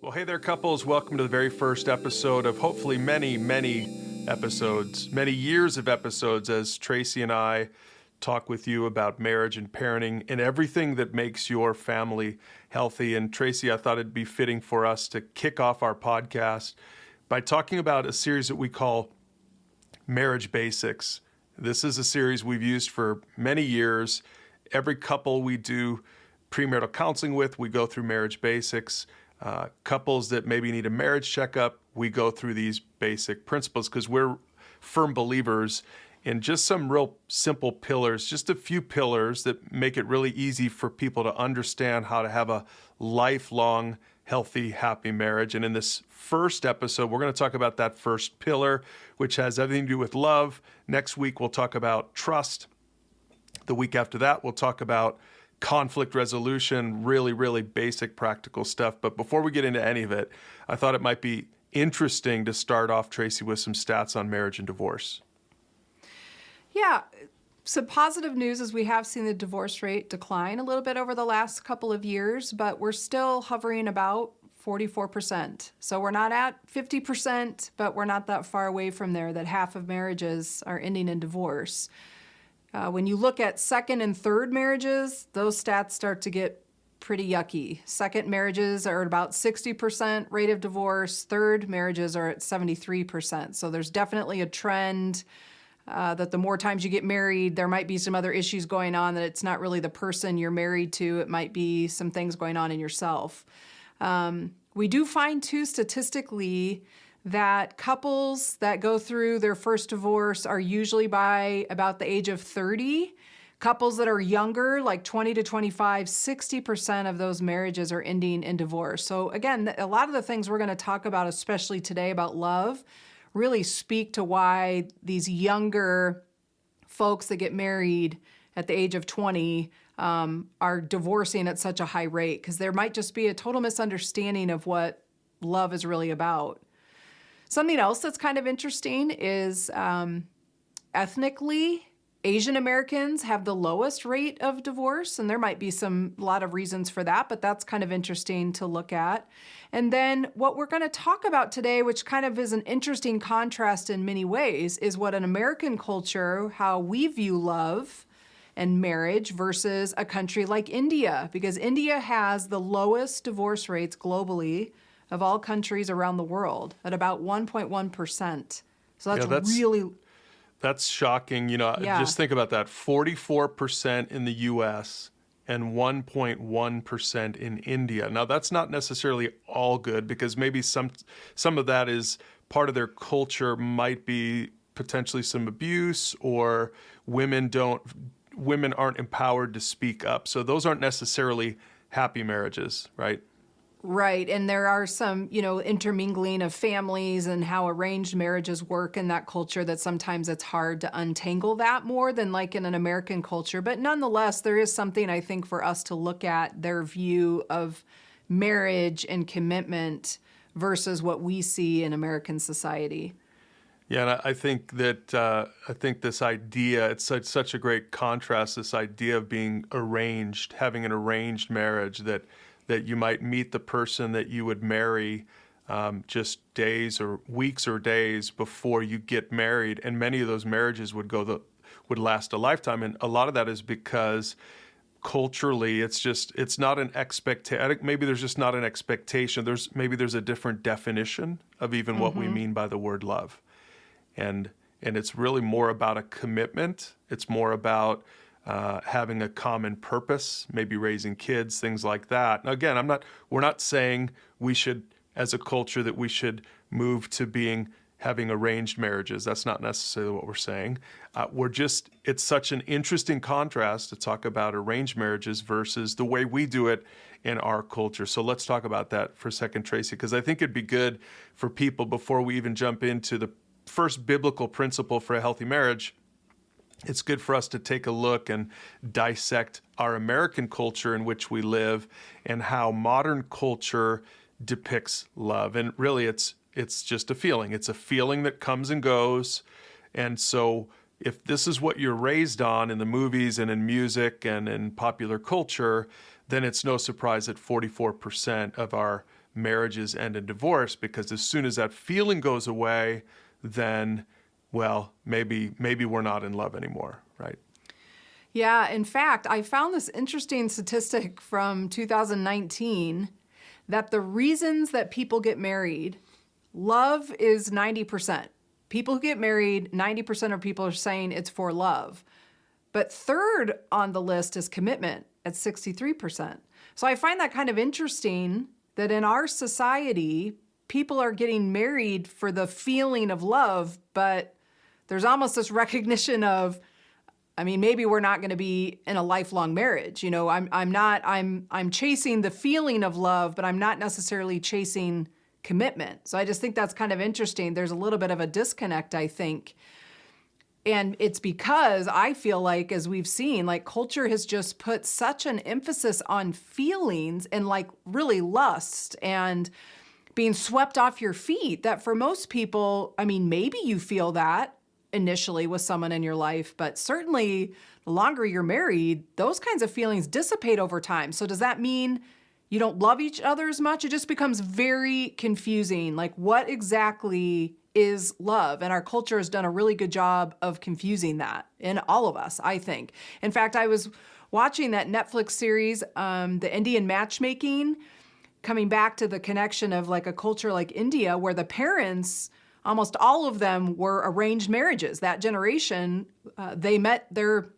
Well, hey there, couples. Welcome to the very first episode of hopefully many, many episodes, many years of episodes as Tracy and I talk with you about marriage and parenting and everything that makes your family healthy. And Tracy, I thought it'd be fitting for us to kick off our podcast by talking about a series that we call Marriage Basics. This is a series we've used for many years. Every couple we do premarital counseling with, we go through Marriage Basics. Couples that maybe need a marriage checkup, we go through these basic principles because we're firm believers in just some real simple pillars, just a few pillars that make it really easy for people to understand how to have a lifelong, healthy, happy marriage. And in this first episode, we're going to talk about that first pillar, which has everything to do with love. Next week, we'll talk about trust. The week after that, we'll talk about conflict resolution, really, really basic practical stuff. But before we get into any of it, I thought it might be interesting to start off, Tracy, with some stats on marriage and divorce. Yeah. Some positive news is we have seen the divorce rate decline a little bit over the last couple of years, but we're still hovering about 44%. So we're not at 50%, but we're not that far away from there, that half of marriages are ending in divorce. When you look at second and third marriages, those stats start to get pretty yucky. Second marriages are at about 60% rate of divorce. Third marriages are at 73%. So there's definitely a trend that the more times you get married, there might be some other issues going on, that it's not really the person you're married to. It might be some things going on in yourself. We do find, too, statistically, that couples that go through their first divorce are usually by about the age of 30. Couples that are younger, like 20 to 25, 60% of those marriages are ending in divorce. So again, a lot of the things we're going to talk about, especially today about love, really speak to why these younger folks that get married at the age of 20 are divorcing at such a high rate, because there might just be a total misunderstanding of what love is really about. Something else that's kind of interesting is ethnically, Asian Americans have the lowest rate of divorce, and there might be a lot of reasons for that, but that's kind of interesting to look at. And then what we're going to talk about today, which kind of is an interesting contrast in many ways, is what an American culture, how we view love and marriage versus a country like India, because India has the lowest divorce rates globally of all countries around the world at about 1.1%. So that's shocking. Just think about that. 44% in the U.S. and 1.1% in India. Now, that's not necessarily all good, because maybe some of that is part of their culture, might be potentially some abuse, or women aren't empowered to speak up. So those aren't necessarily happy marriages, right? Right. And there are some, intermingling of families and how arranged marriages work in that culture, that sometimes it's hard to untangle that more than like in an American culture. But nonetheless, there is something, I think, for us to look at their view of marriage and commitment versus what we see in American society. Yeah, and I think this idea, it's such a great contrast, this idea of being arranged, having an arranged marriage, that you might meet the person that you would marry just days or weeks or days before you get married, and many of those marriages would last a lifetime. And a lot of that is because culturally, it's not an expectation. Maybe there's just not an expectation. There's a different definition of even what we mean by the word love, and it's really more about a commitment. It's more about having a common purpose, maybe raising kids, things like that. Now, again, we're not saying we should, as a culture, that we should move to having arranged marriages. That's not necessarily what we're saying. It's such an interesting contrast to talk about arranged marriages versus the way we do it in our culture. So let's talk about that for a second, Tracy, because I think it'd be good for people, before we even jump into the first biblical principle for a healthy marriage, it's good for us to take a look and dissect our American culture in which we live and how modern culture depicts love. And really, it's just a feeling. It's a feeling that comes and goes. And so if this is what you're raised on in the movies and in music and in popular culture, then it's no surprise that 44% of our marriages end in divorce, because as soon as that feeling goes away, then, well, maybe we're not in love anymore, right? Yeah, in fact, I found this interesting statistic from 2019 that the reasons that people get married, love is 90%. People who get married, 90% of people are saying it's for love. But third on the list is commitment at 63%. So I find that kind of interesting that in our society, people are getting married for the feeling of love, but there's almost this recognition of, I mean, maybe we're not going to be in a lifelong marriage. You know, I'm chasing the feeling of love, but I'm not necessarily chasing commitment. So I just think that's kind of interesting. There's a little bit of a disconnect, I think. And it's because I feel like, as we've seen, like culture has just put such an emphasis on feelings and like really lust and being swept off your feet that for most people, I mean, maybe you feel that initially with someone in your life, but certainly the longer you're married, those kinds of feelings dissipate over time. So does that mean you don't love each other as much? It just becomes very confusing. Like, what exactly is love? And our culture has done a really good job of confusing that in all of us, I think. In fact, I was watching that Netflix series, the Indian matchmaking, coming back to the connection of like a culture like India, where the parents, almost all of them were arranged marriages. That generation, they met their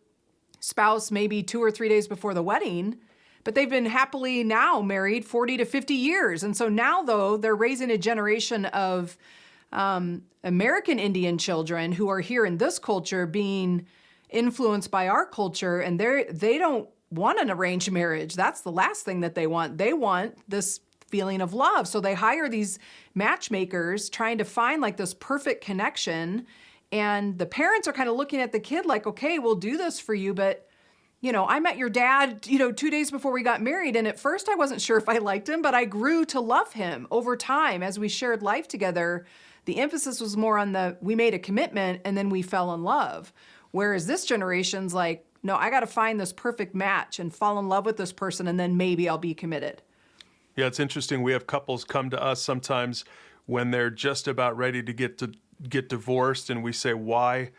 spouse maybe 2 or 3 days before the wedding, but they've been happily now married 40 to 50 years. And so now, though, they're raising a generation of American Indian children who are here in this culture being influenced by our culture, and they don't want an arranged marriage. That's the last thing that they want. They want this feeling of love. So they hire these matchmakers trying to find like this perfect connection. And the parents are kind of looking at the kid like, okay, we'll do this for you, but you know, I met your dad, 2 days before we got married. And at first I wasn't sure if I liked him, but I grew to love him over time as we shared life together. The emphasis was more on we made a commitment and then we fell in love. Whereas this generation's like, no, I got to find this perfect match and fall in love with this person, and then maybe I'll be committed. Yeah, it's interesting. We have couples come to us sometimes when they're just about ready to get divorced, and we say, why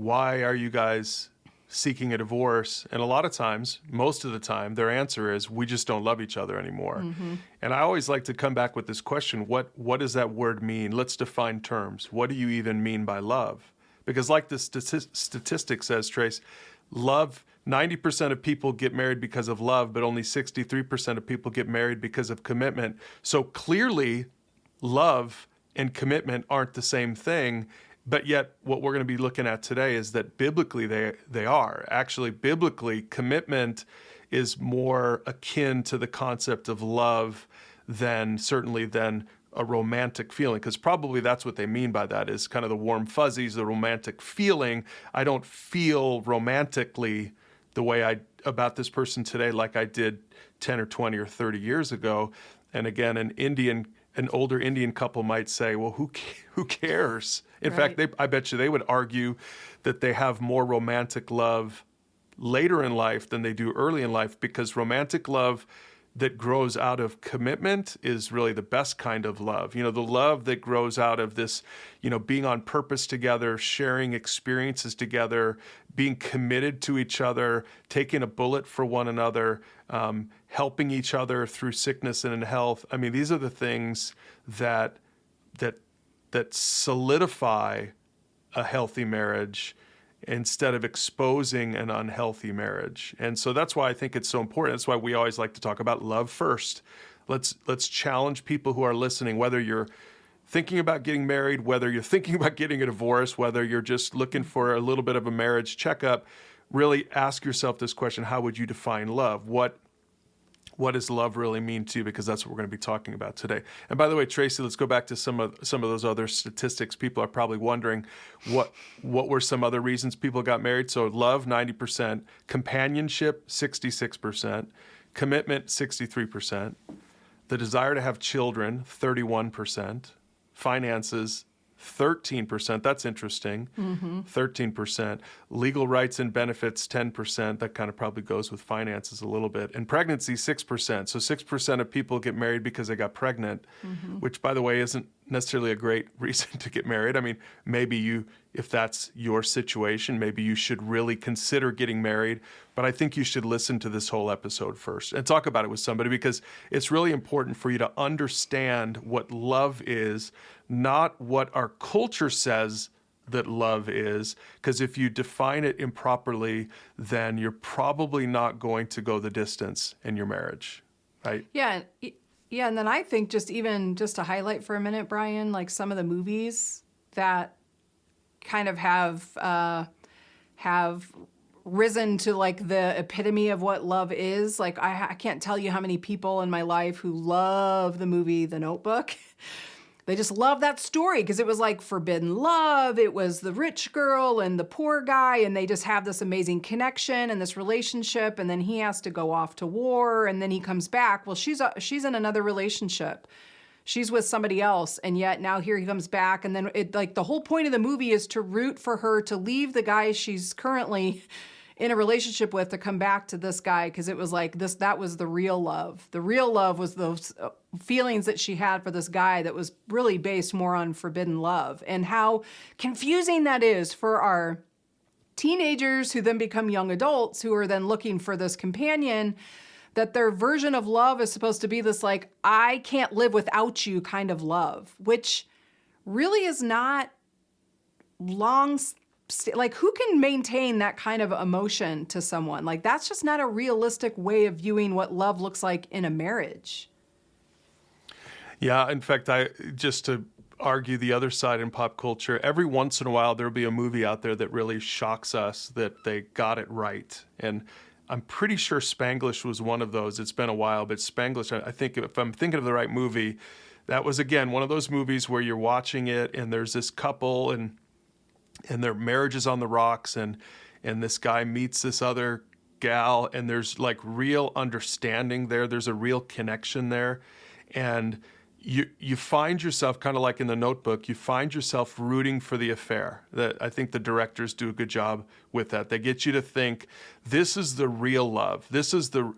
are you guys seeking a divorce? And a lot of times, most of the time, their answer is, we just don't love each other anymore. Mm-hmm. And I always like to come back with this question, what does that word mean? Let's define terms. What do you even mean by love? Because like the statistic says, Trace, love, 90% of people get married because of love, but only 63% of people get married because of commitment. So clearly, love and commitment aren't the same thing. But yet, what we're going to be looking at today is that biblically they are. Actually, biblically, commitment is more akin to the concept of love than a romantic feeling, because probably that's what they mean by that, is kind of the warm fuzzies, the romantic feeling. I don't feel romantically the way about this person today like I did 10 or 20 or 30 years ago. And again, an older Indian couple might say, well, who cares? In Right. fact, I bet you they would argue that they have more romantic love later in life than they do early in life, because romantic love that grows out of commitment is really the best kind of love. The love that grows out of this, being on purpose together, sharing experiences together, being committed to each other, taking a bullet for one another, helping each other through sickness and in health. I mean, these are the things that solidify a healthy marriage instead of exposing an unhealthy marriage. And so that's why I think it's so important. That's why we always like to talk about love first. Let's challenge people who are listening, whether you're thinking about getting married, whether you're thinking about getting a divorce, whether you're just looking for a little bit of a marriage checkup. Really ask yourself this question: how would you define love? What does love really mean to you? Because that's what we're going to be talking about today. And by the way, Tracy, let's go back to some of those other statistics. People are probably wondering what were some other reasons people got married. So love, 90%, companionship, 66%, commitment, 63%, the desire to have children, 31%, finances, 13%. That's interesting. 13%. Legal rights and benefits, 10%. That kind of probably goes with finances a little bit. And pregnancy, 6%. So 6% of people get married because they got pregnant, which, by the way, isn't necessarily a great reason to get married. I mean, maybe you, if that's your situation, maybe you should really consider getting married. But I think you should listen to this whole episode first and talk about it with somebody, because it's really important for you to understand what love is, not what our culture says that love is. Because if you define it improperly, then you're probably not going to go the distance in your marriage, right? Yeah. Yeah. And then I think just to highlight for a minute, Brian, like some of the movies that kind of have risen to like the epitome of what love is. Like I can't tell you how many people in my life who love the movie The Notebook. They just love that story because it was like forbidden love. It was the rich girl and the poor guy, and they just have this amazing connection and this relationship. And then he has to go off to war, and then he comes back. Well, she's in another relationship. She's with somebody else, and yet now here he comes back. And then it, like, the whole point of the movie is to root for her to leave the guy she's currently in a relationship with to come back to this guy, because it was like this, that was the real love. The real love was those feelings that she had for this guy that was really based more on forbidden love. And how confusing that is for our teenagers who then become young adults who are then looking for this companion, that their version of love is supposed to be this like, I can't live without you kind of love, which really is not like, who can maintain that kind of emotion to someone? Like, that's just not a realistic way of viewing what love looks like in a marriage. Yeah, in fact, just to argue the other side in pop culture, every once in a while there'll be a movie out there that really shocks us that they got it right. And I'm pretty sure Spanglish was one of those. It's been a while, but Spanglish, I think if I'm thinking of the right movie, that was, again, one of those movies where you're watching it and there's this couple and their marriage is on the rocks, and this guy meets this other gal, and there's like real understanding there. There's a real connection there. And you find yourself, kind of like in The Notebook, you find yourself rooting for the affair. That I think the directors do a good job with that. They get you to think, this is the real love. This is the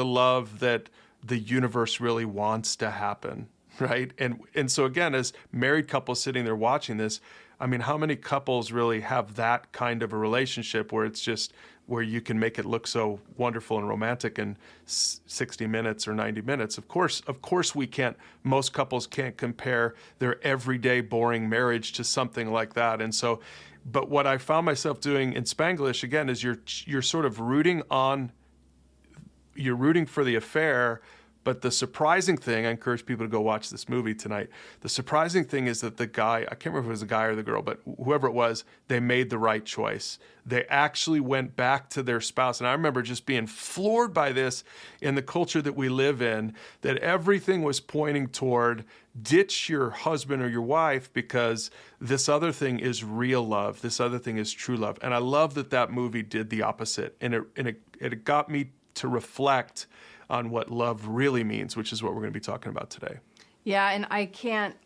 love that the universe really wants to happen, right? And so again, as married couples sitting there watching this, I mean, how many couples really have that kind of a relationship where it's just where you can make it look so wonderful and romantic in 60 minutes or 90 minutes? Of course we can't. Most couples can't compare their everyday boring marriage to something like that. And so, but what I found myself doing in Spanglish, again, is you're sort of rooting for the affair. But the surprising thing, I encourage people to go watch this movie tonight. The surprising thing is that the guy, I can't remember if it was the guy or the girl, but whoever it was, they made the right choice. They actually went back to their spouse. And I remember just being floored by this in the culture that we live in, that everything was pointing toward ditch your husband or your wife because this other thing is real love. This other thing is true love. And I love that movie did the opposite. And it got me to reflect on what love really means, which is what we're going to be talking about today. Yeah, and I can't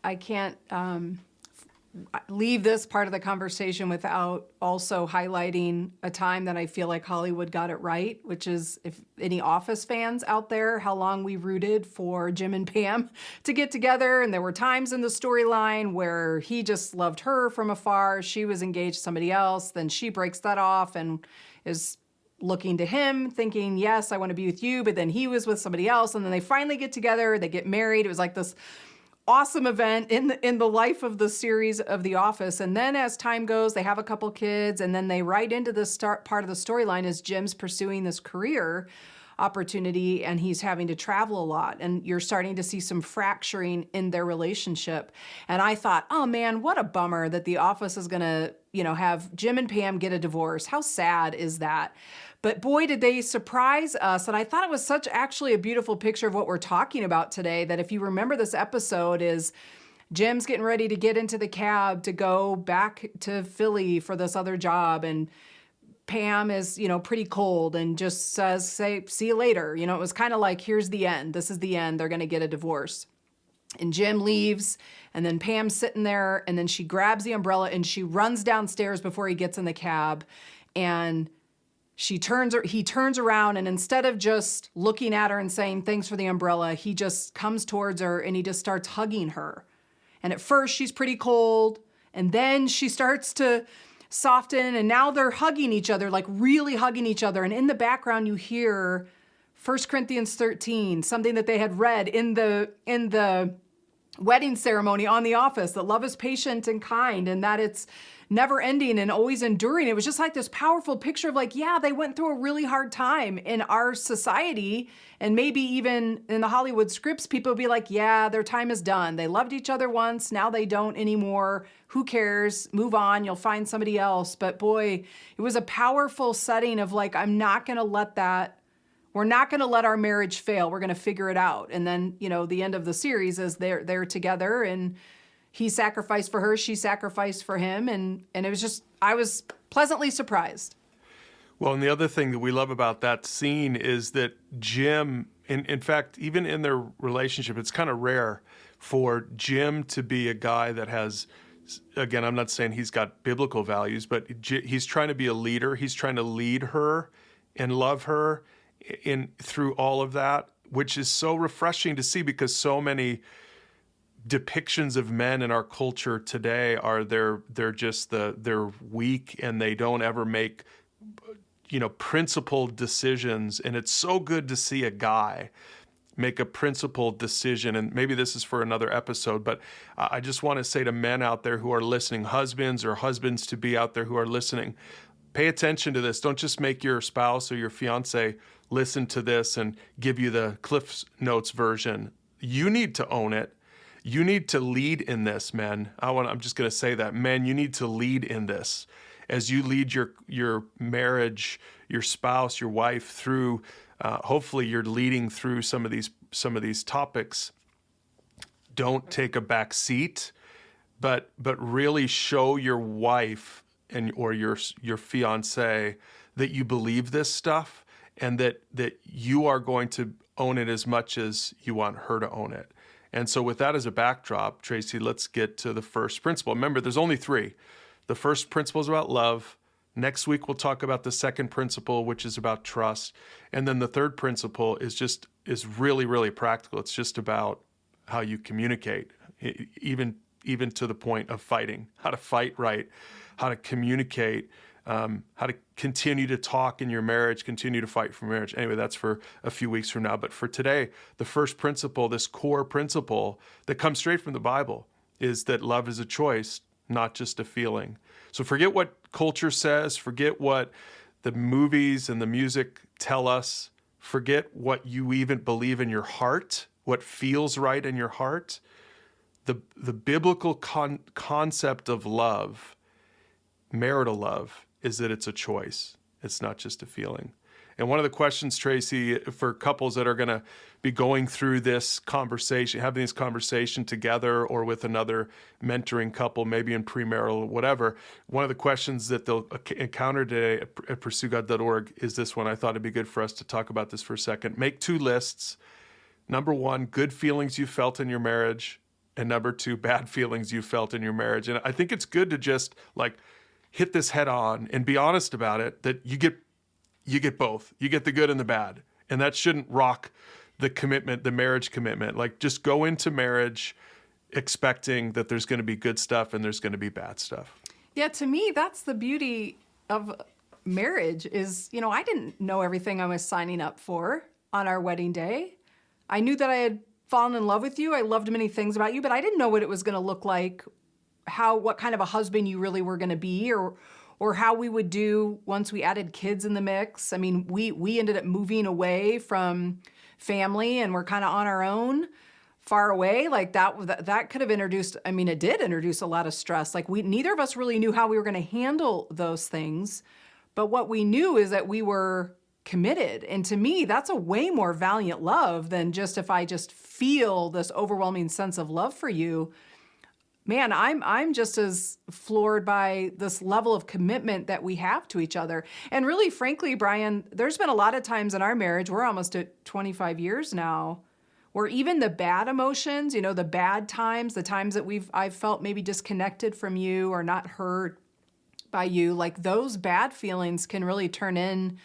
leave this part of the conversation without also highlighting a time that I feel like Hollywood got it right, which is, if any Office fans out there, how long we rooted for Jim and Pam to get together. And there were times in the storyline where he just loved her from afar. She was engaged to somebody else. Then she breaks that off and is looking to him, thinking, yes, I want to be with you. But then he was with somebody else. And then they finally get together. They get married. It was like this awesome event in the life of the series of The Office. And then as time goes, they have a couple kids. And then they right into the start part of the storyline as Jim's pursuing this career opportunity and he's having to travel a lot. And you're starting to see some fracturing in their relationship. And I thought, oh man, what a bummer that The Office is going to, have Jim and Pam get a divorce. How sad is that? But boy, did they surprise us. And I thought it was such actually a beautiful picture of what we're talking about today, that if you remember this episode is Jim's getting ready to get into the cab to go back to Philly for this other job. And Pam is, pretty cold and just says, see you later. It was kind of like, here's the end. This is the end. They're going to get a divorce. And Jim leaves, and then Pam's sitting there, and then she grabs the umbrella and she runs downstairs before he gets in the cab. And he turns around, and instead of just looking at her and saying thanks for the umbrella, he just comes towards her and he just starts hugging her. And at first she's pretty cold, and then she starts to soften, and now they're hugging each other, like really hugging each other. And in the background you hear 1 Corinthians 13, something that they had read in the wedding ceremony on The Office, that love is patient and kind, and that it's never ending and always enduring. It was just like this powerful picture of like, yeah, they went through a really hard time in our society. And maybe even in the Hollywood scripts, people would be like, yeah, their time is done. They loved each other once. Now they don't anymore. Who cares? Move on. You'll find somebody else. But boy, it was a powerful setting of like, we're not going to let our marriage fail. We're going to figure it out. And then, the end of the series is they're together, and he sacrificed for her, she sacrificed for him. And it was just, I was pleasantly surprised. Well, and the other thing that we love about that scene is that Jim, in fact, even in their relationship, it's kind of rare for Jim to be a guy that has, again, I'm not saying he's got biblical values, but he's trying to be a leader. He's trying to lead her and love her through all of that, which is so refreshing to see, because so many depictions of men in our culture today are they're weak, and they don't ever make principled decisions. And it's so good to see a guy make a principled decision. And maybe this is for another episode, but I just want to say to men out there who are listening, husbands or husbands to be out there who are listening, pay attention to this. Don't just make your spouse or your fiance listen to this and give you the Cliff Notes version. You need to own it. You need to lead in this, men. I'm just going to say that. Men, you need to lead in this. As you lead your marriage, your spouse, your wife through, hopefully you're leading through some of these topics. Don't take a back seat, but really show your wife or your fiance that you believe this stuff, and that you are going to own it as much as you want her to own it. And so with that as a backdrop, Tracy, let's get to the first principle. Remember, there's only 3. The first principle is about love. Next week, we'll talk about the second principle, which is about trust. And then the third principle is really, really practical. It's just about how you communicate, even to the point of fighting, how to fight right, how to communicate, how to continue to talk in your marriage, continue to fight for marriage. Anyway, that's for a few weeks from now. But for today, the first principle, this core principle that comes straight from the Bible, is that love is a choice, not just a feeling. So forget what culture says, forget what the movies and the music tell us, forget what you even believe in your heart, what feels right in your heart. The biblical concept of love, marital love, is that it's a choice. It's not just a feeling. And one of the questions, Tracy, for couples that are going to be going through this conversation, having this conversation together or with another mentoring couple, maybe in premarital, whatever, one of the questions that they'll encounter today at pursuegod.org is this one. I thought it'd be good for us to talk about this for a second. Make 2 lists. Number 1, good feelings you felt in your marriage. And number 2, bad feelings you felt in your marriage. And I think it's good to just hit this head on and be honest about it, that you get both. You get the good and the bad. And that shouldn't rock the commitment, the marriage commitment. Just go into marriage expecting that there's going to be good stuff and there's going to be bad stuff. Yeah, to me, that's the beauty of marriage is, I didn't know everything I was signing up for on our wedding day. I knew that I had fallen in love with you. I loved many things about you, but I didn't know what it was going to look like, what kind of a husband you really were going to be, or how we would do once we added kids in the mix. I mean, we ended up moving away from family, and we're kind of on our own, far away. That could have introduced, it did introduce a lot of stress. Neither of us really knew how we were going to handle those things. But what we knew is that we were committed. And to me, that's a way more valiant love than just if I just feel this overwhelming sense of love for you. Man, I'm just as floored by this level of commitment that we have to each other. And really, frankly, Brian, there's been a lot of times in our marriage, we're almost at 25 years now, or even the bad emotions, the bad times, the times that I've felt maybe disconnected from you or not heard by you, like those bad feelings can really turn in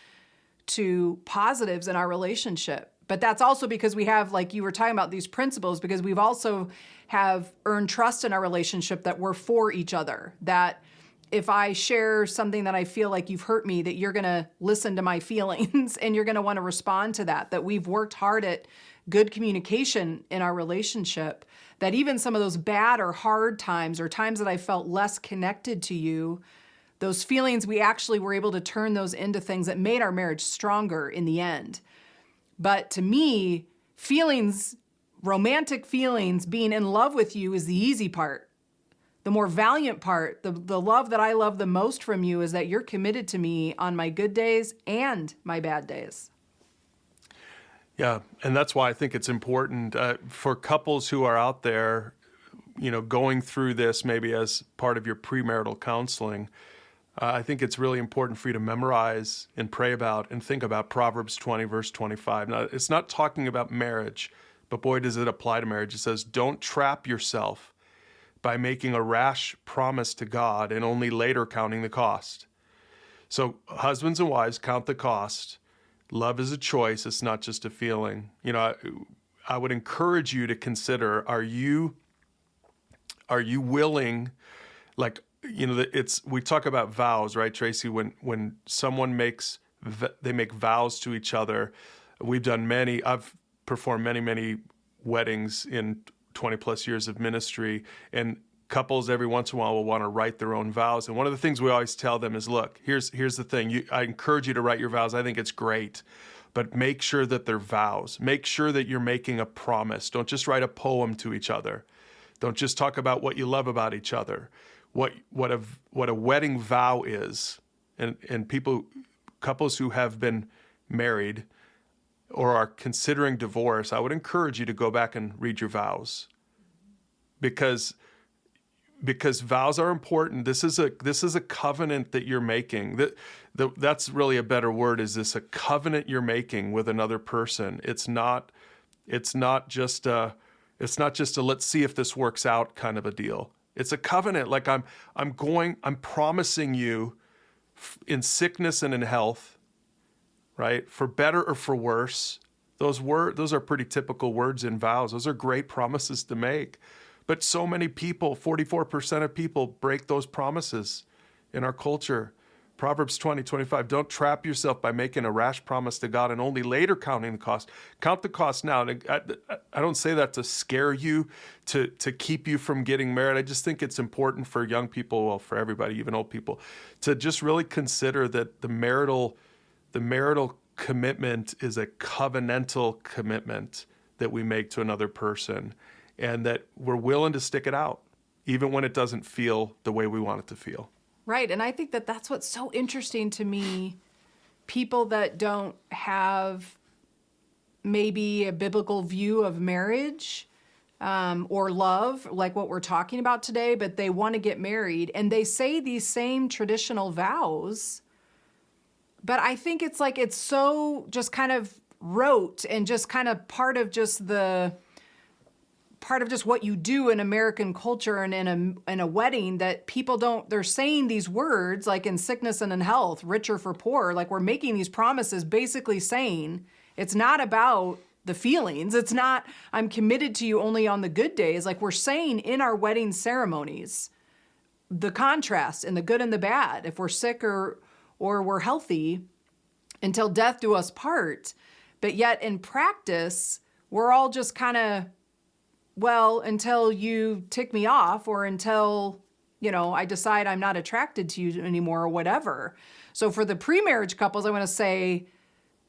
to positives in our relationship. But that's also because we have, like you were talking about, these principles, because we've also have earned trust in our relationship that we're for each other, that if I share something that I feel like you've hurt me, that you're going to listen to my feelings and you're going to want to respond to that we've worked hard at good communication in our relationship, that even some of those bad or hard times or times that I felt less connected to you, those feelings, we actually were able to turn those into things that made our marriage stronger in the end. But to me, feelings, romantic feelings, being in love with you is the easy part. The more valiant part, the love that I love the most from you is that you're committed to me on my good days and my bad days. Yeah, and that's why I think it's important for couples who are out there, going through this maybe as part of your premarital counseling. I think it's really important for you to memorize and pray about and think about Proverbs 20, verse 25. Now, it's not talking about marriage, but boy, does it apply to marriage. It says, don't trap yourself by making a rash promise to God and only later counting the cost. So husbands and wives, count the cost. Love is a choice. It's not just a feeling. I would encourage you to consider, are you willing, like, we talk about vows, right, Tracy? When someone make vows to each other. I've performed many weddings in 20 plus years of ministry, and couples every once in a while will want to write their own vows. And one of the things we always tell them is, look, here's the thing. I encourage you to write your vows. I think it's great, but make sure that they're vows. Make sure that you're making a promise. Don't just write a poem to each other. Don't just talk about what you love about each other. What a wedding vow is, and couples who have been married or are considering divorce, I would encourage you to go back and read your vows, because vows are important. This is a covenant that you're making. That's really a better word. Is this a covenant you're making with another person? It's not just a let's see if this works out kind of a deal. It's a covenant. Like I'm promising you in sickness and in health, right? For better or for worse. Those are pretty typical words in vows. Those are great promises to make. But so many people, 44% of people, break those promises in our culture. Proverbs 20:25, don't trap yourself by making a rash promise to God and only later counting the cost. Count the cost now. And I don't say that to scare you, to keep you from getting married. I just think it's important for young people, well, for everybody, even old people, to just really consider that the marital commitment is a covenantal commitment that we make to another person, and that we're willing to stick it out, even when it doesn't feel the way we want it to feel. Right. And I think that that's what's so interesting to me. People that don't have maybe a biblical view of marriage or love, like what we're talking about today, but they want to get married and they say these same traditional vows. But I think it's like it's so just kind of rote and just kind of part of just what you do in American culture and in a wedding, that people they're saying these words like in sickness and in health, rich or for poor, like we're making these promises basically saying it's not about the feelings. It's not, I'm committed to you only on the good days. Like we're saying in our wedding ceremonies, the contrast in the good and the bad, if we're sick or we're healthy, until death do us part. But yet in practice, we're all just kind of, well, until you tick me off or until, I decide I'm not attracted to you anymore or whatever. So for the pre-marriage couples, I want to say,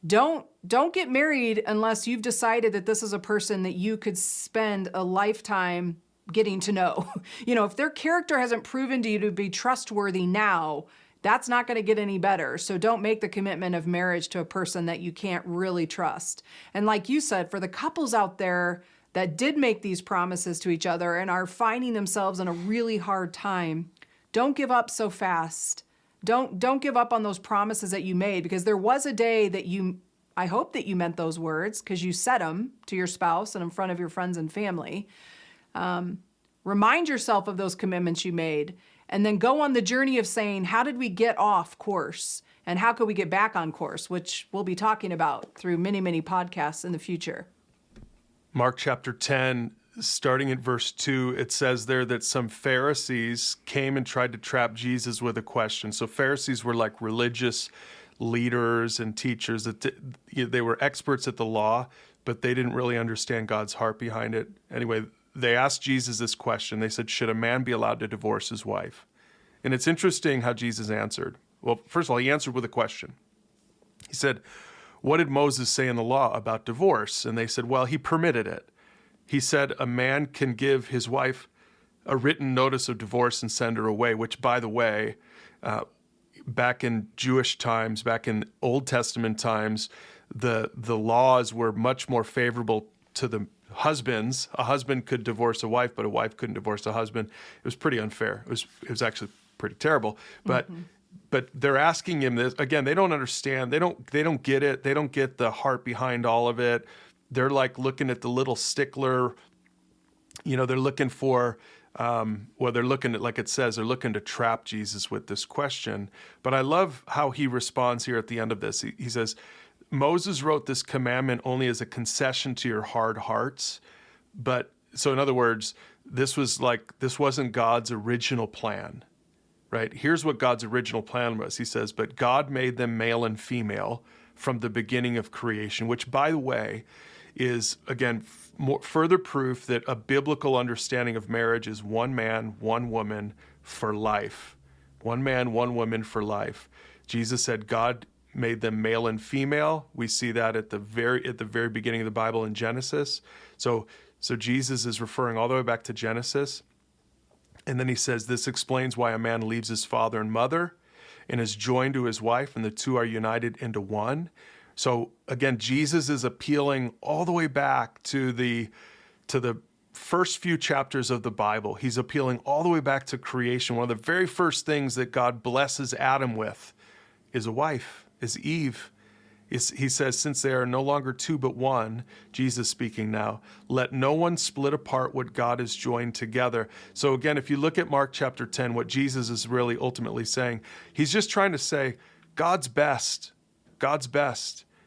don't get married unless you've decided that this is a person that you could spend a lifetime getting to know. If their character hasn't proven to you to be trustworthy now, that's not going to get any better. So don't make the commitment of marriage to a person that you can't really trust. And like you said, for the couples out there that did make these promises to each other and are finding themselves in a really hard time, don't give up so fast. Don't give up on those promises that you made, because there was a day that I hope that you meant those words because you said them to your spouse and in front of your friends and family. Remind yourself of those commitments you made, and then go on the journey of saying, how did we get off course? And how could we get back on course, which we'll be talking about through many, many podcasts in the future. Mark chapter 10, starting at verse 2, it says there that some Pharisees came and tried to trap Jesus with a question. So Pharisees were like religious leaders and teachers. They were experts at the law, but they didn't really understand God's heart behind it. Anyway, they asked Jesus this question. They said, should a man be allowed to divorce his wife? And it's interesting how Jesus answered. Well, first of all, he answered with a question. He said, what did Moses say in the law about divorce? And they said, well, he permitted it. He said a man can give his wife a written notice of divorce and send her away, which, by the way, back in Jewish times, back in Old Testament times, the laws were much more favorable to the husbands. A husband could divorce a wife, but a wife couldn't divorce a husband. It was pretty unfair. It was actually pretty terrible. But they're asking him this again. They don't understand. They don't get it. They don't get the heart behind all of it. They're like looking at the little stickler. They're looking for. They're looking at, like it says, they're looking to trap Jesus with this question. But I love how he responds here at the end of this. He says, Moses wrote this commandment only as a concession to your hard hearts. So in other words, this wasn't God's original plan, right? Here's what God's original plan was. He says, but God made them male and female from the beginning of creation, which, by the way, is, again, further proof that a biblical understanding of marriage is one man, one woman for life. One man, one woman for life. Jesus said God made them male and female. We see that at the very beginning of the Bible in Genesis. So Jesus is referring all the way back to Genesis. And then he says, this explains why a man leaves his father and mother and is joined to his wife, and the two are united into one. So again, Jesus is appealing all the way back to the first few chapters of the Bible. He's appealing all the way back to creation. One of the very first things that God blesses Adam with is a wife, is Eve. He says, since they are no longer two but one, Jesus speaking now, let no one split apart what God has joined together. So again, if you look at Mark chapter 10, what Jesus is really ultimately saying, he's just trying to say God's best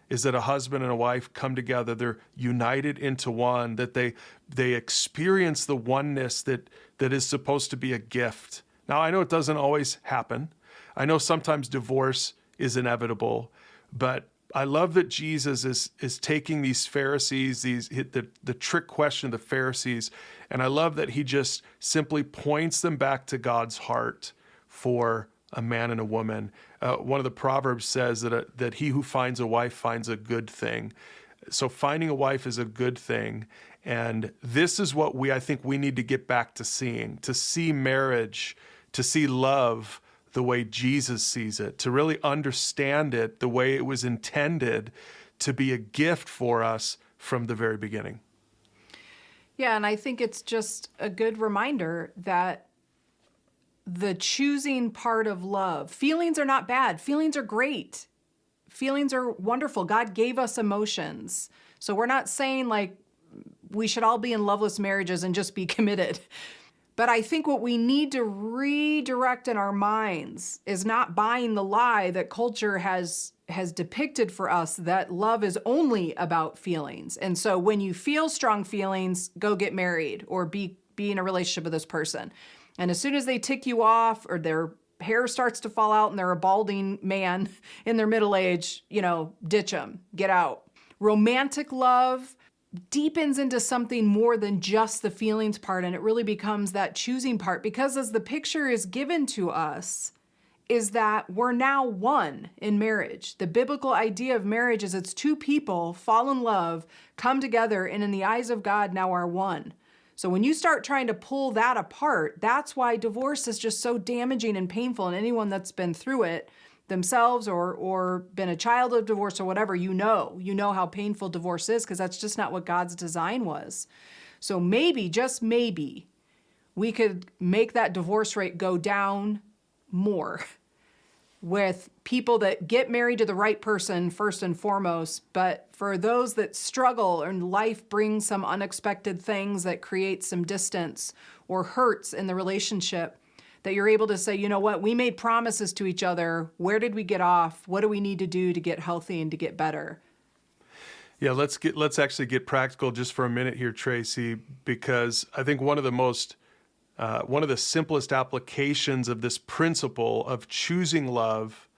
is that a husband and a wife come together, they're united into one, that they experience the oneness that is supposed to be a gift. Now, I know it doesn't always happen. I know sometimes divorce is inevitable, but I love that Jesus is taking these Pharisees, the trick question of the Pharisees, and I love that he just simply points them back to God's heart for a man and a woman. One of the Proverbs says that he who finds a wife finds a good thing. So finding a wife is a good thing, and this is what I think we need to get back to seeing, to see marriage, to see love the way Jesus sees it, to really understand it the way it was intended to be a gift for us from the very beginning. Yeah, and I think it's just a good reminder that the choosing part of love, feelings are not bad. Feelings are great. Feelings are wonderful. God gave us emotions. So we're not saying like we should all be in loveless marriages and just be committed. But I think what we need to redirect in our minds is not buying the lie that culture has depicted for us that love is only about feelings. And so when you feel strong feelings, go get married or be in a relationship with this person. And as soon as they tick you off or their hair starts to fall out and they're a balding man in their middle age, ditch them, get out. Romantic love deepens into something more than just the feelings part, and it really becomes that choosing part, because as the picture is given to us is that we're now one in marriage. The biblical idea of marriage is it's two people fall in love, come together, and in the eyes of God now are one. So when you start trying to pull that apart, that's why divorce is just so damaging and painful, and anyone that's been through it themselves or been a child of divorce or whatever, you know how painful divorce is, because that's just not what God's design was. So maybe, just maybe, we could make that divorce rate go down more. with people that get married to the right person first and foremost, but for those that struggle and life brings some unexpected things that create some distance or hurts in the relationship, that you're able to say, you know what, we made promises to each other. Where did we get off? What do we need to do to get healthy and to get better? Yeah, let's actually get practical just for a minute here, Tracy, because I think one of the simplest applications of this principle of choosing love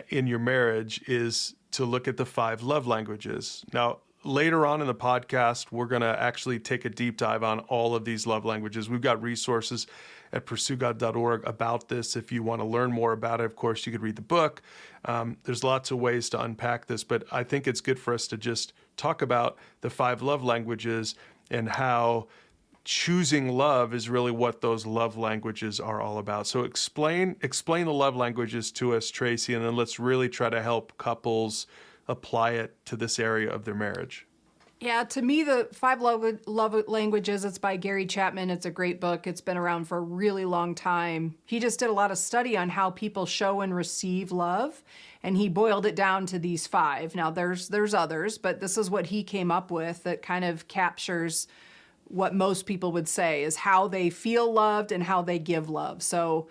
in your marriage is to look at the 5 love languages. Now, later on in the podcast, we're going to actually take a deep dive on all of these love languages. We've got resources at pursuegod.org about this. If you want to learn more about it, of course, you could read the book. There's lots of ways to unpack this, but I think it's good for us to just talk about the 5 love languages and how choosing love is really what those love languages are all about. So explain the love languages to us, Tracy, and then let's really try to help couples apply it to this area of their marriage. Yeah, to me, the 5 love languages, it's by Gary Chapman. It's a great book. It's been around for a really long time. He just did a lot of study on how people show and receive love, and he boiled it down to these 5. Now, there's others, but this is what he came up with that kind of captures what most people would say is how they feel loved and how they give love. So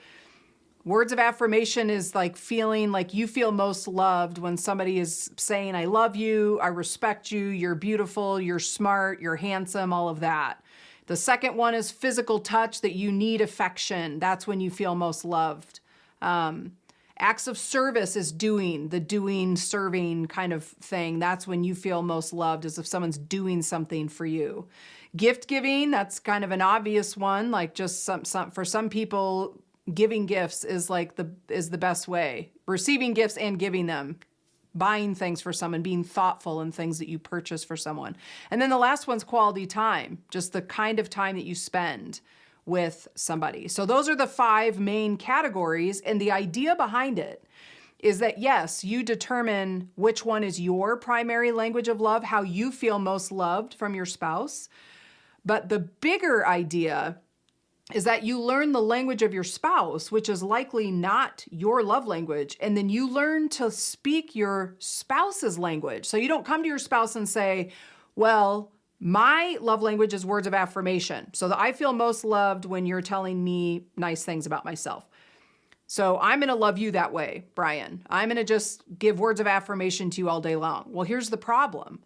words of affirmation is like feeling like you feel most loved when somebody is saying, I love you, I respect you, you're beautiful, you're smart, you're handsome, all of that. The second one is physical touch, that you need affection. That's when you feel most loved. Acts of service is doing, serving kind of thing. That's when you feel most loved, as if someone's doing something for you. Gift giving, that's kind of an obvious one. Like just for some people, giving gifts is the best way. Receiving gifts and giving them, buying things for someone, being thoughtful in things that you purchase for someone. And then the last one's quality time, just the kind of time that you spend with somebody. So those are the 5 main categories. And the idea behind it is that, yes, you determine which one is your primary language of love, how you feel most loved from your spouse. But the bigger idea is that you learn the language of your spouse, which is likely not your love language, and then you learn to speak your spouse's language. So you don't come to your spouse and say, well, my love language is words of affirmation, so that I feel most loved when you're telling me nice things about myself. So I'm going to love you that way, Brian. I'm going to just give words of affirmation to you all day long. Well, here's the problem.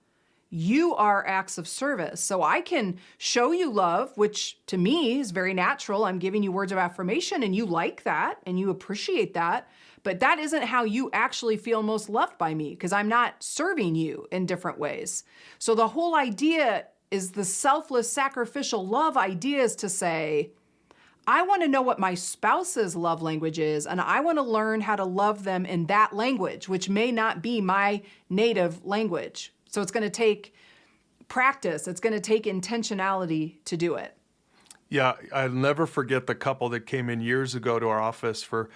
You are acts of service. So I can show you love, which to me is very natural. I'm giving you words of affirmation and you like that and you appreciate that. But that isn't how you actually feel most loved by me, because I'm not serving you in different ways. So the whole idea is the selfless, sacrificial love idea is to say, I want to know what my spouse's love language is, and I want to learn how to love them in that language, which may not be my native language. So it's going to take practice. It's going to take intentionality to do it. Yeah, I'll never forget the couple that came in years ago to our office for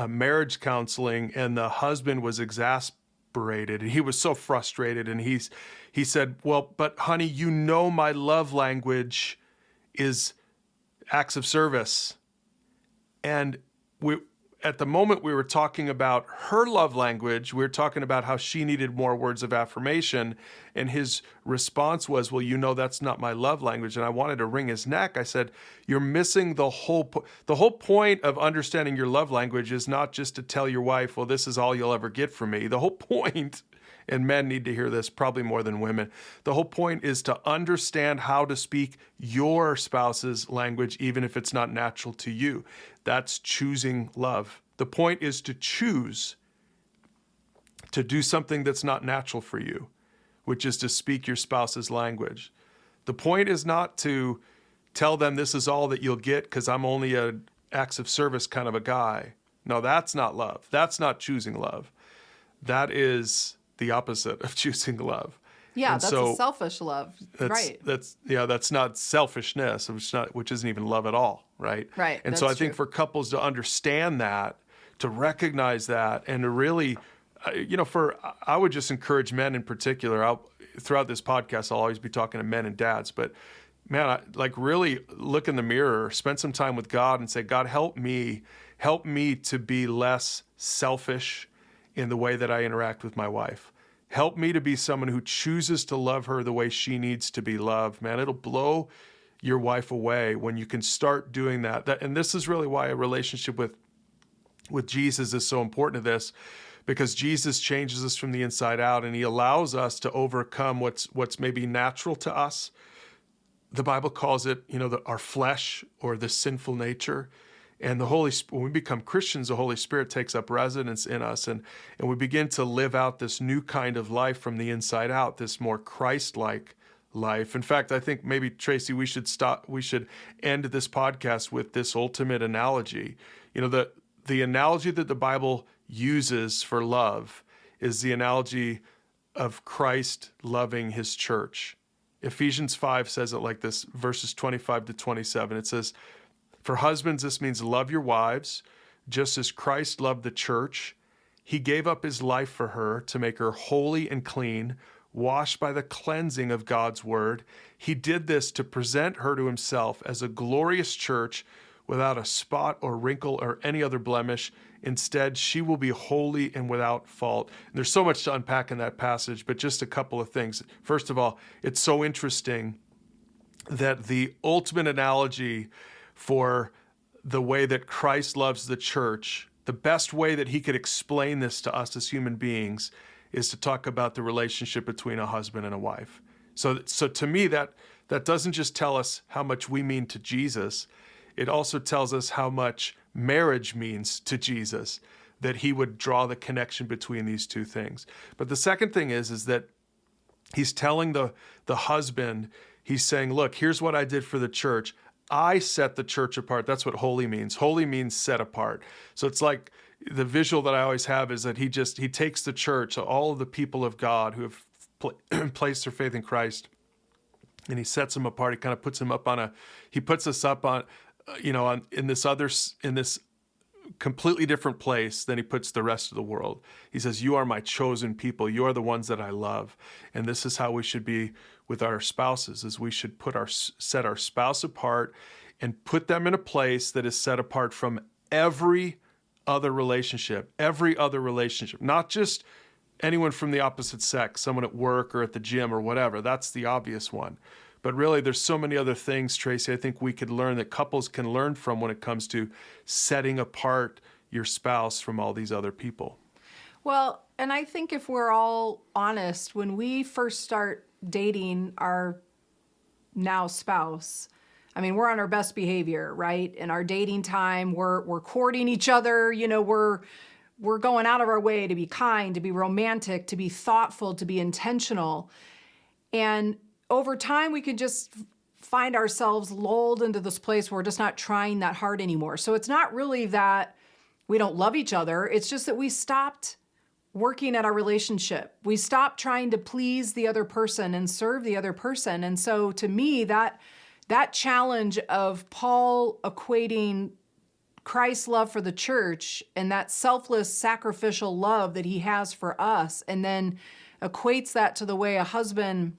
marriage counseling, and the husband was exasperated. He was so frustrated, and he said, well, but honey, you know my love language is acts of service. And at the moment we were talking about her love language, we were talking about how she needed more words of affirmation. And his response was, well, you know, that's not my love language. And I wanted to wring his neck. I said, you're missing the whole point of understanding your love language is not just to tell your wife, well, this is all you'll ever get from me. The whole point, and men need to hear this probably more than women, the whole point is to understand how to speak your spouse's language, even if it's not natural to you. That's choosing love. The point is to choose to do something that's not natural for you, which is to speak your spouse's language. The point is not to tell them this is all that you'll get because I'm only an acts of service kind of a guy. No, that's not love. That's not choosing love. That is the opposite of choosing love. Yeah, and that's so a selfish love, right? That's not selfishness, which isn't even love at all, right? Right. And so I think for couples to understand that, to recognize that, and to really, I would just encourage men in particular. Throughout this podcast, I'll always be talking to men and dads, but man, really look in the mirror, spend some time with God, and say, God, help me help me to be less selfish in the way that I interact with my wife. Help me to be someone who chooses to love her the way she needs to be loved. Man, it'll blow your wife away when you can start doing that. And this is really why a relationship with Jesus is so important to this, because Jesus changes us from the inside out, and he allows us to overcome what's maybe natural to us. The Bible calls it, our flesh or the sinful nature. And when we become Christians, the Holy Spirit takes up residence in us, and we begin to live out this new kind of life from the inside out, this more Christ-like life. In fact, I think maybe, Tracy, we should end this podcast with this ultimate analogy. The analogy that the Bible uses for love is the analogy of Christ loving his church. Ephesians 5 says it like this, verses 25 to 27. It says, "For husbands, this means love your wives, just as Christ loved the church. He gave up his life for her to make her holy and clean, washed by the cleansing of God's word. He did this to present her to himself as a glorious church without a spot or wrinkle or any other blemish. Instead, she will be holy and without fault." And there's so much to unpack in that passage, but just a couple of things. First of all, it's so interesting that the ultimate analogy for the way that Christ loves the church, the best way that he could explain this to us as human beings, is to talk about the relationship between a husband and a wife. So to me, that doesn't just tell us how much we mean to Jesus, it also tells us how much marriage means to Jesus, that he would draw the connection between these two things. But the second thing is that he's telling the husband, he's saying, look, here's what I did for the church. I set the church apart. That's what holy means. Holy means set apart. So it's like the visual that I always have is that he takes the church, all of the people of God who have placed their faith in Christ, and he sets them apart. He kind of puts them up he puts us up on, in this completely different place than he puts the rest of the world. He says, "You are my chosen people. You are the ones that I love." And this is how we should be with our spouses, is we should set our spouse apart and put them in a place that is set apart from every other relationship, not just anyone from the opposite sex, someone at work or at the gym or whatever. That's the obvious one. But really, there's so many other things, Tracy, I think we could learn, that couples can learn from when it comes to setting apart your spouse from all these other people. Well, and I think if we're all honest, when we first start dating our now spouse, I mean, we're on our best behavior, right? In our dating time, we're courting each other, we're going out of our way to be kind, to be romantic, to be thoughtful, to be intentional. And over time, we can just find ourselves lulled into this place where we're just not trying that hard anymore. So it's not really that we don't love each other. It's just that we stopped working at our relationship. We stopped trying to please the other person and serve the other person. And so to me, that challenge of Paul equating Christ's love for the church and that selfless, sacrificial love that he has for us, and then equates that to the way a husband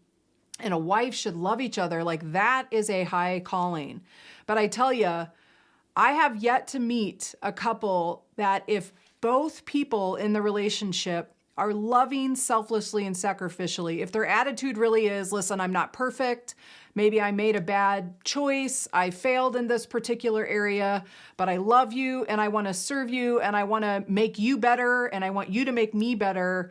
and a wife should love each other, like that is a high calling. But I tell you, I have yet to meet a couple that if both people in the relationship are loving selflessly and sacrificially, if their attitude really is, listen, I'm not perfect, maybe I made a bad choice, I failed in this particular area, but I love you and I want to serve you and I want to make you better and I want you to make me better,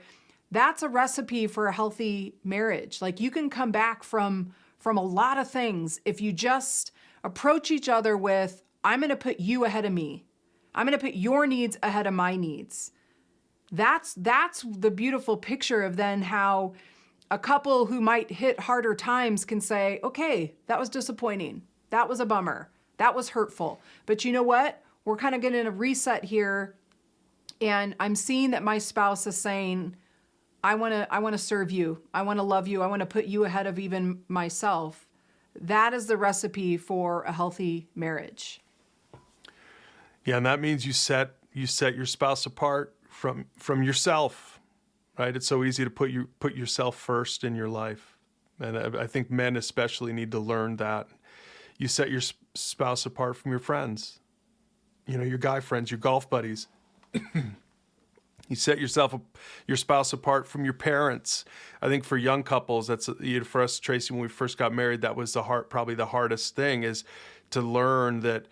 that's a recipe for a healthy marriage. Like, you can come back from a lot of things if you just approach each other with, I'm going to put you ahead of me. I'm going to put your needs ahead of my needs. That's the beautiful picture of then how a couple who might hit harder times can say, okay, that was disappointing. That was a bummer. That was hurtful. But you know what? We're kind of getting a reset here. And I'm seeing that my spouse is saying, I want to serve you. I want to love you. I want to put you ahead of even myself. That is the recipe for a healthy marriage. Yeah, and that means you set your spouse apart from yourself, right? It's so easy to put yourself first in your life. And I think men especially need to learn that. You set your spouse apart from your friends. your guy friends, your golf buddies. You set your spouse apart from your parents. I think for young couples, that's for us, Tracy, when we first got married, that was probably the hardest thing, is to learn that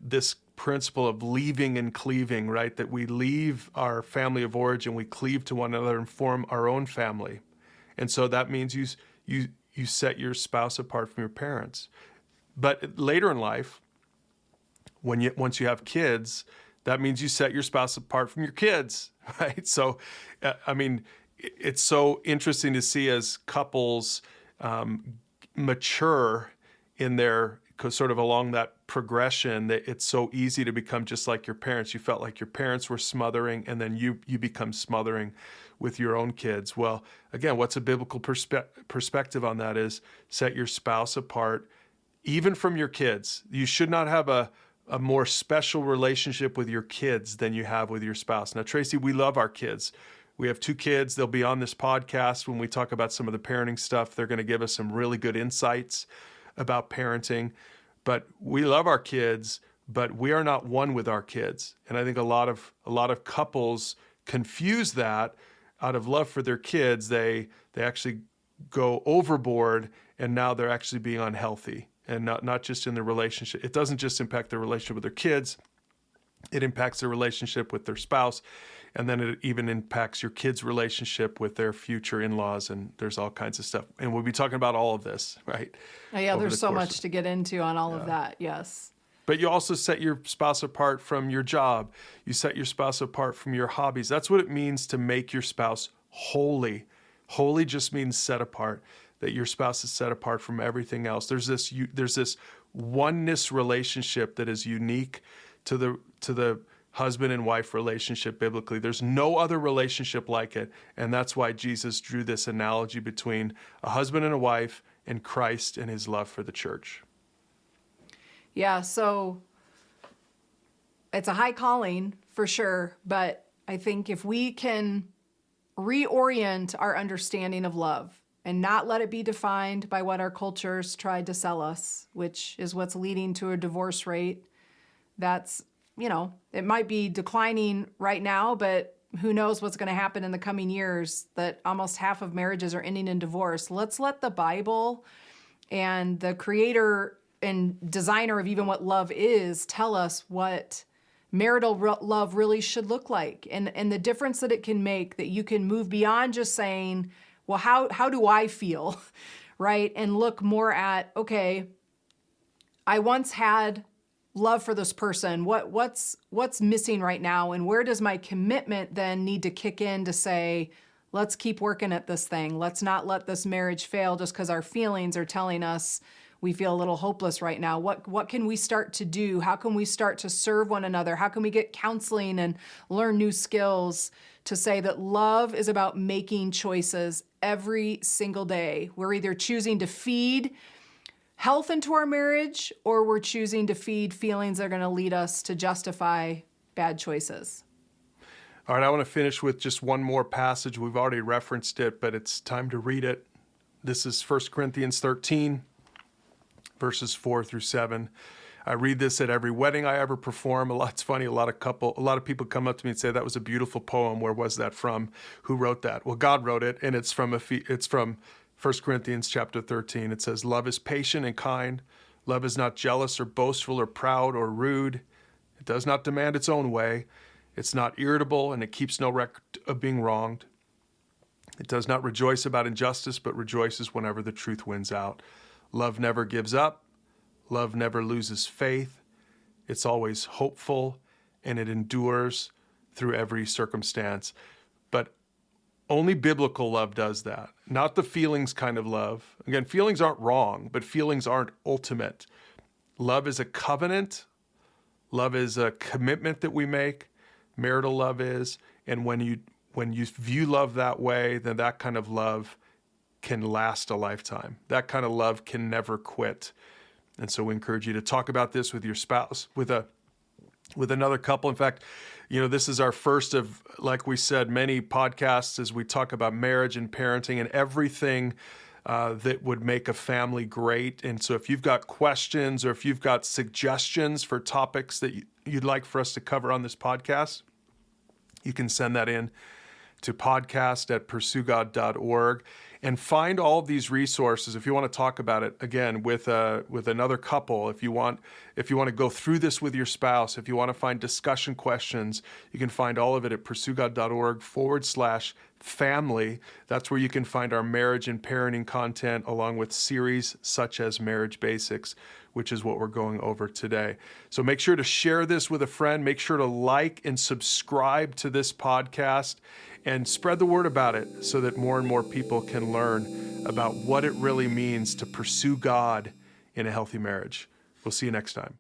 this principle of leaving and cleaving, right? That we leave our family of origin, we cleave to one another and form our own family. And so that means you set your spouse apart from your parents. But later in life, once you have kids, that means you set your spouse apart from your kids, right? So, I mean, it's so interesting to see as couples mature in their sort of along that progression, that it's so easy to become just like your parents. You felt like your parents were smothering, and then you become smothering with your own kids. Well, again, what's a biblical perspective on that is set your spouse apart, even from your kids. You should not have a more special relationship with your kids than you have with your spouse. Now, Tracy, we love our kids. We have 2 kids. They'll be on this podcast when we talk about some of the parenting stuff. They're going to give us some really good insights about parenting. But we love our kids, but we are not one with our kids. And I think a lot of couples confuse that. Out of love for their kids, they actually go overboard, and now they're actually being unhealthy. And not just in the relationship. It doesn't just impact their relationship with their kids. It impacts their relationship with their spouse. And then it even impacts your kids' relationship with their future in-laws. And there's all kinds of stuff. And we'll be talking about all of this, right? Oh, yeah, there's so much to get into on all of that, yes. But you also set your spouse apart from your job. You set your spouse apart from your hobbies. That's what it means to make your spouse holy. Holy just means set apart. That your spouse is set apart from everything else. There's this oneness relationship that is unique to the husband and wife relationship biblically. There's no other relationship like it, and that's why Jesus drew this analogy between a husband and a wife and Christ and his love for the church. Yeah, so it's a high calling for sure, but I think if we can reorient our understanding of love and not let it be defined by what our cultures tried to sell us, which is what's leading to a divorce rate that's, it might be declining right now, but who knows what's going to happen in the coming years, that almost half of marriages are ending in divorce. Let's let the Bible and the creator and designer of even what love is tell us what marital love really should look like, and the difference that it can make, that you can move beyond just saying, well, how do I feel, right? And look more at, okay, I once had love for this person. What's missing right now? And where does my commitment then need to kick in to say, let's keep working at this thing. Let's not let this marriage fail just because our feelings are telling us we feel a little hopeless right now. What can we start to do? How can we start to serve one another? How can we get counseling and learn new skills to say that love is about making choices every single day? We're either choosing to feed health into our marriage, or we're choosing to feed feelings that are going to lead us to justify bad choices. All right, I want to finish with just one more passage. We've already referenced it, but it's time to read it. This is 1 Corinthians 13, verses 4 through 7. I read this at every wedding I ever perform. It's funny, a lot of people come up to me and say, that was a beautiful poem. Where was that from? Who wrote that? Well, God wrote it, and it's from 1 Corinthians chapter 13. It says, love is patient and kind. Love is not jealous or boastful or proud or rude. It does not demand its own way. It's not irritable, and it keeps no record of being wronged. It does not rejoice about injustice, but rejoices whenever the truth wins out. Love never gives up. Love never loses faith. It's always hopeful, and it endures through every circumstance. But only biblical love does that, not the feelings kind of love. Again, feelings aren't wrong, but feelings aren't ultimate. Love is a covenant. Love is a commitment that we make. Marital love is. And when you view love that way, then that kind of love can last a lifetime. That kind of love can never quit. And so we encourage you to talk about this with your spouse, with another couple. In fact, this is our first of, like we said, many podcasts as we talk about marriage and parenting, and everything that would make a family great. And so if you've got questions or if you've got suggestions for topics that you'd like for us to cover on this podcast, you can send that in to podcast@pursuegod.org and find all of these resources. If you want to talk about it again with another couple, if you want to go through this with your spouse, if you want to find discussion questions, you can find all of it at pursuegod.org/family. That's where you can find our marriage and parenting content along with series such as Marriage Basics, which is what we're going over today. So make sure to share this with a friend. Make sure to like and subscribe to this podcast and spread the word about it so that more and more people can learn about what it really means to pursue God in a healthy marriage. We'll see you next time.